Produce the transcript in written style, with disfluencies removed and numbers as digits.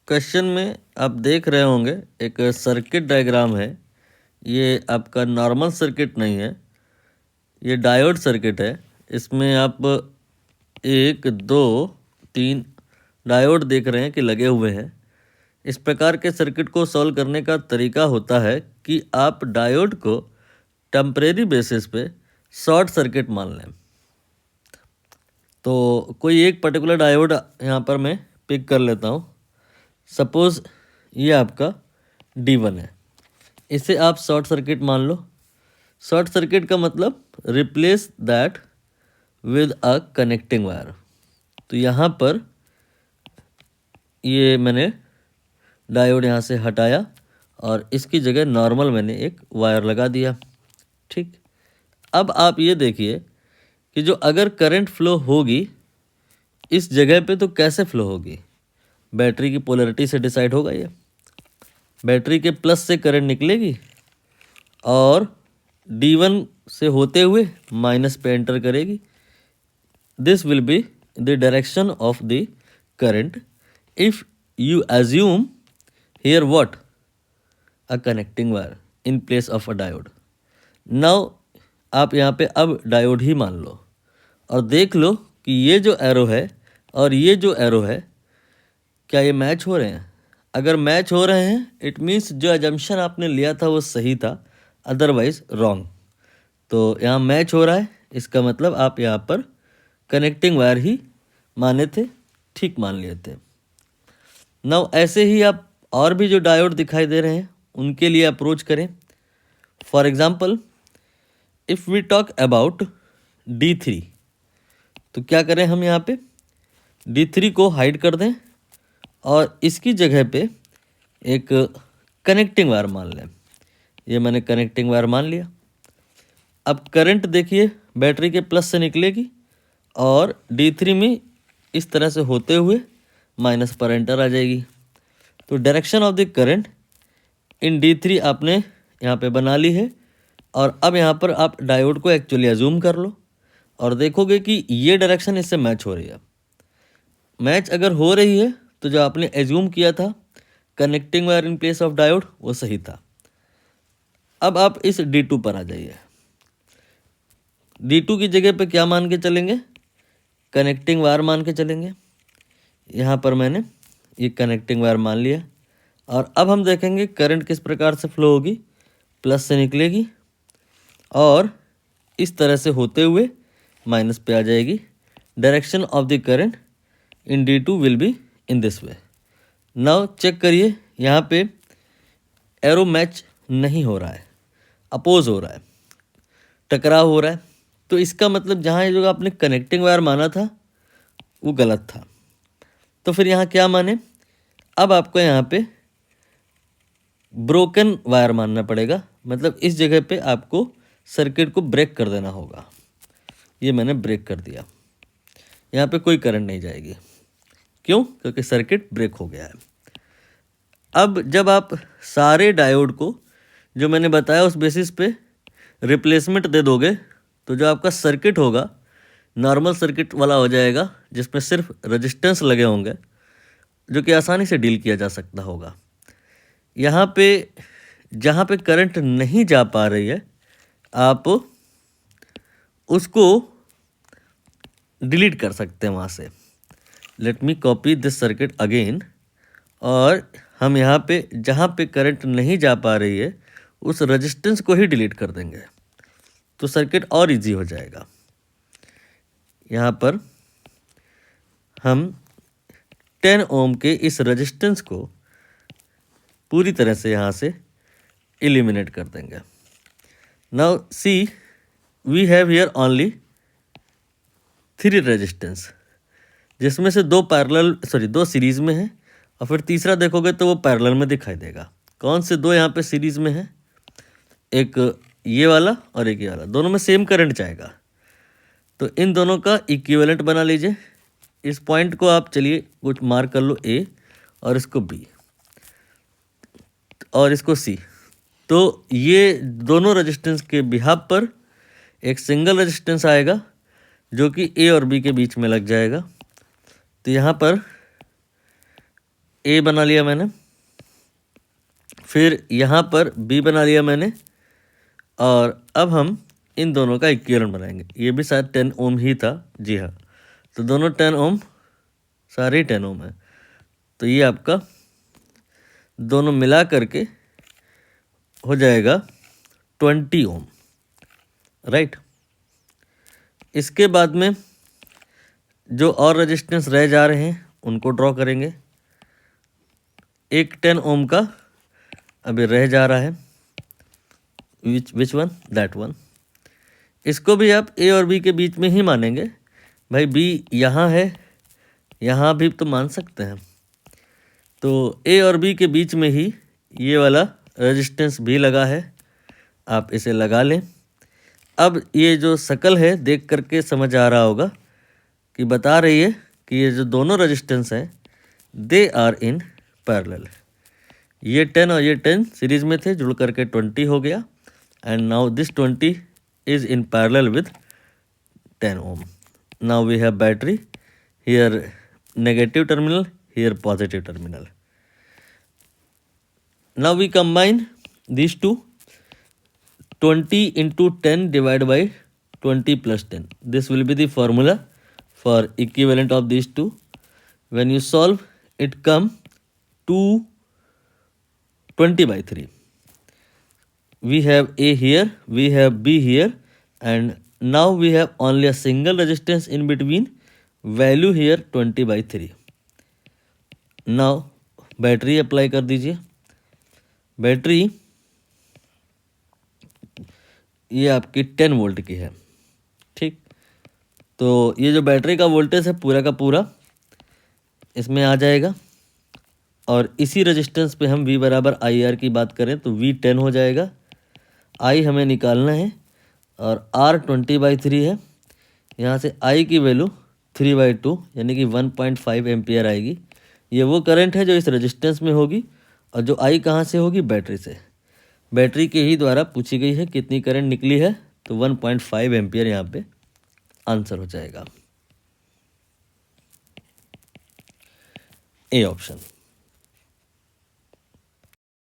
Question में आप देख रहे होंगे एक सर्किट डायग्राम है। ये आपका नॉर्मल सर्किट नहीं है, ये डायोड सर्किट है। इसमें आप 1 2 3 डायोड देख रहे हैं कि लगे हुए हैं। इस प्रकार के सर्किट को सॉल्व करने का तरीका होता है कि आप डायोड को टेम्परेरी बेसिस पे शॉर्ट सर्किट मान लें। तो कोई एक पर्टिकुलर डायोड यहाँ पर मैं पिक कर लेता हूँ। सपोज़ ये आपका D1 है, इसे आप शॉर्ट सर्किट मान लो। शॉर्ट सर्किट का मतलब replace that with a connecting wire. तो यहाँ पर ये मैंने डायोड यहाँ से हटाया और इसकी जगह नॉर्मल मैंने एक वायर लगा दिया। ठीक, अब आप ये देखिए कि जो अगर करंट फ्लो होगी इस जगह पे तो कैसे फ्लो होगी, बैटरी की पोलैरिटी से डिसाइड होगा। ये बैटरी के प्लस से करंट निकलेगी और D1 से होते हुए माइनस पे एंटर करेगी। This will be the direction of the current if you assume here what, a connecting wire in place of a diode. Now आप यहाँ पे अब डायोड ही मान लो और देख लो कि ये जो एरो है और ये जो एरो है क्या ये मैच हो रहे हैं। अगर मैच हो रहे हैं इट मीन्स जो एजम्पशन आपने लिया था वो सही था, अदरवाइज रॉन्ग। तो यहाँ मैच हो रहा है, इसका मतलब आप यहाँ पर कनेक्टिंग वायर ही माने थे, ठीक मान लिए थे। नाउ ऐसे ही आप और भी जो डायोड दिखाई दे रहे हैं उनके लिए अप्रोच करें। For example if we talk about D3, तो क्या करें हम यहाँ पे D3 को हाइड कर दें और इसकी जगह पे एक कनेक्टिंग वायर मान लें। ये मैंने कनेक्टिंग वायर मान लिया। अब करंट देखिए बैटरी के प्लस से निकलेगी और D3 में इस तरह से होते हुए माइनस पर एंटर आ जाएगी। तो direction of the current in D3 आपने यहाँ पे बना ली है। और अब यहाँ पर आप डायोड को एक्चुअली अज्यूम कर लो और देखोगे कि ये डायरेक्शन इससे मैच हो रही है। मैच अगर हो रही है तो जो आपने एज्यूम किया था connecting wire in place of diode वो सही था। अब आप इस D2 पर आ जाइए। D2 की जगह पे क्या मान के चलेंगे, कनेक्टिंग वायर मान के चलेंगे। यहाँ पर मैंने ये कनेक्टिंग वायर मान लिया और अब हम देखेंगे करंट किस प्रकार से फ्लो होगी। प्लस से निकलेगी और इस तरह से होते हुए माइनस पे आ जाएगी। Direction of the current in D2 will be in this way. Now check करिए यहाँ पे एरो मैच नहीं हो रहा है, अपोज हो रहा है, टकराव हो रहा है। तो इसका मतलब जहाँ ये जो आपने कनेक्टिंग वायर माना था वो गलत था। तो फिर यहाँ क्या माने, अब आपको यहाँ पे ब्रोकन वायर मानना पड़ेगा। मतलब इस जगह पे आपको सर्किट को ब्रेक कर देना होगा। ये मैंने ब्रेक कर दिया, यहाँ पे कोई करंट नहीं जाएगी। क्यों? क्योंकि सर्किट ब्रेक हो गया है। अब जब आप सारे डायोड को जो मैंने बताया उस बेसिस पे रिप्लेसमेंट दे दोगे तो जो आपका सर्किट होगा नॉर्मल सर्किट वाला हो जाएगा, जिसमें सिर्फ रेजिस्टेंस लगे होंगे, जो कि आसानी से डील किया जा सकता होगा। यहाँ पे जहाँ पे करंट नहीं जा पा रही है आप उसको डिलीट कर सकते हैं वहाँ से। Let me copy this circuit again और हम यहाँ पे जहाँ पे करंट नहीं जा पा रही है उस रेजिस्टेंस को ही डिलीट कर देंगे तो सर्किट और इजी हो जाएगा। यहाँ पर हम 10 ओम के इस रेजिस्टेंस को पूरी तरह से यहाँ से एलिमिनेट कर देंगे। Now see we have here only 3 resistance, जिसमें से 2 सीरीज़ में है और फिर तीसरा देखोगे तो वो पैरेलल में दिखाई देगा। कौन से 2 यहाँ पे सीरीज़ में है, एक ये वाला और एक ये वाला, दोनों में सेम करंट जाएगा। तो इन दोनों का इक्विवेलेंट बना लीजिए। इस पॉइंट को आप चलिए कुछ मार्क कर लो, A और इसको B और इसको C। तो ये दोनों रेजिस्टेंस के बिहाफ पर एक सिंगल रेजिस्टेंस आएगा जो कि A और B के बीच में लग जाएगा। तो यहाँ पर ए बना लिया मैंने, फिर यहाँ पर बी बना लिया मैंने, और अब हम इन दोनों का इक्विवेलेंट बनाएंगे। ये भी शायद 10 ओम ही था, जी हाँ, तो दोनों 10 ओम, सारे 10 ओम है, तो ये आपका दोनों मिला करके हो जाएगा 20 ओम, राइट। इसके बाद में जो और रेजिस्टेंस रह जा रहे हैं उनको ड्रॉ करेंगे। एक 10 ओम का अभी रह जा रहा है, विच वन, दैट वन। इसको भी आप ए और बी के बीच में ही मानेंगे, भाई बी यहाँ है, यहाँ भी तो मान सकते हैं, तो ए और बी के बीच में ही ये वाला रेजिस्टेंस भी लगा है, आप इसे लगा लें। अब ये जो शक्ल है देख करके समझ आ रहा होगा कि बता रही है कि ये जो दोनों रेजिस्टेंस हैं दे आर इन पैरेलल। ये 10 और ये 10 सीरीज में थे, जुड़ करके 20 हो गया, and now this 20 is in parallel with 10 ohm. Now we have battery here negative terminal, here positive terminal. Now we combine these two, 20 into 10 divided by 20 plus 10. This will be the formula for equivalent of these two. When you solve, it come to 20 by 3. We have A here, we have B here, and now we have only a single resistance in between, value here 20 by 3. Now battery apply कर दीजिए। Battery ये आपकी 10 volt की है, ठीक। तो ये जो बैटरी का वोल्टेज है पूरा का पूरा इसमें आ जाएगा, और इसी रेजिस्टेंस पे हम V बराबर आई आर की बात करें तो V 10 हो जाएगा। I हमें निकालना है, और R 20/3 है, यहाँ से I की वैल्यू 3/2 यानी कि 1.5 एम्पियर आएगी। ये वो करंट है जो इस रेजिस्टेंस में होगी, और जो I कहाँ से होगी, बैटरी से। बैटरी के ही द्वारा पूछी गई है कितनी करंट निकली है, तो 1.5 एम्पियर यहाँ पे आंसर हो जाएगा, ए ऑप्शन।